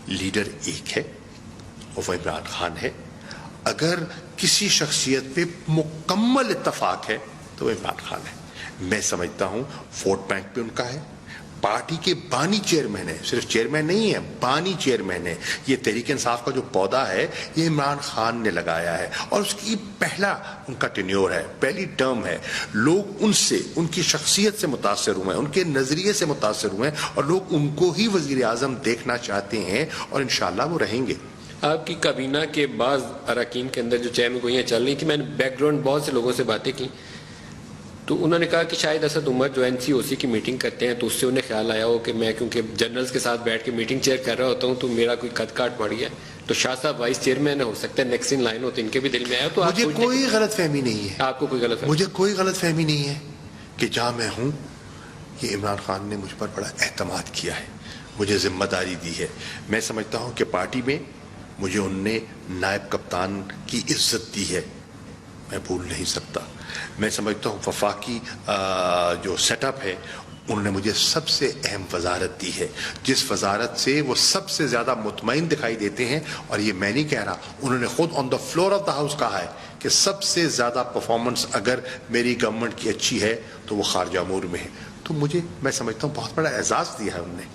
Leader ایک ہے اور وہ عمران خان ہے. اگر کسی شخصیت پہ مکمل اتفاق ہے تو وہ عمران خان ہے. میں سمجھتا ہوں ووٹ بینک پہ ان کا ہے. پارٹی کے بانی چیئرمین ہے, صرف چیئرمین نہیں ہے, بانی چیئرمین ہے. یہ تحریک انصاف کا جو پودا ہے یہ عمران خان نے لگایا ہے اور اس کی پہلا ان کا ٹینیور ہے, پہلی ٹرم ہے. لوگ ان سے, ان کی شخصیت سے متاثر ہوئے ہیں, ان کے نظریے سے متاثر ہوئے ہیں اور لوگ ان کو ہی وزیر اعظم دیکھنا چاہتے ہیں اور انشاءاللہ وہ رہیں گے. آپ کی کابینہ کے بعض اراکین کے اندر جو چین گوئیاں چل رہی تھیں, میں نے بیک گراؤنڈ بہت سے لوگوں سے باتیں کی تو انہوں نے کہا کہ شاید اسد عمر جو NCOC کی میٹنگ کرتے ہیں تو اس سے انہیں خیال آیا ہو کہ میں کیونکہ جنرلز کے ساتھ بیٹھ کے میٹنگ چیئر کر رہا ہوتا ہوں تو میرا کوئی قد کاٹ بڑھ گیا تو شاہ صاحب وائس چیئرمین ہو سکتا ہے نیکسٹ ان لائن ہوتے, ان کے بھی دل میں آیا. تو مجھے کوئی غلط فہمی نہیں ہے, آپ کو کوئی غلط فہمی؟ مجھے کوئی غلط فہمی نہیں ہے کہ جہاں میں ہوں یہ عمران خان نے مجھ پر بڑا اعتماد کیا ہے, مجھے ذمہ داری دی ہے. میں سمجھتا ہوں کہ پارٹی میں مجھے ان نے نائب کپتان کی عزت دی ہے, میں بھول نہیں سکتا. میں سمجھتا ہوں وفاقی جو سیٹ اپ ہے انہوں نے مجھے سب سے اہم وزارت دی ہے, جس وزارت سے وہ سب سے زیادہ مطمئن دکھائی دیتے ہیں. اور یہ میں نہیں کہہ رہا, انہوں نے خود on the floor of the house کہا ہے کہ سب سے زیادہ پرفارمنس اگر میری گورنمنٹ کی اچھی ہے تو وہ خارجہ امور میں ہے. تو مجھے, میں سمجھتا ہوں بہت بڑا اعزاز دیا ہے انہوں نے.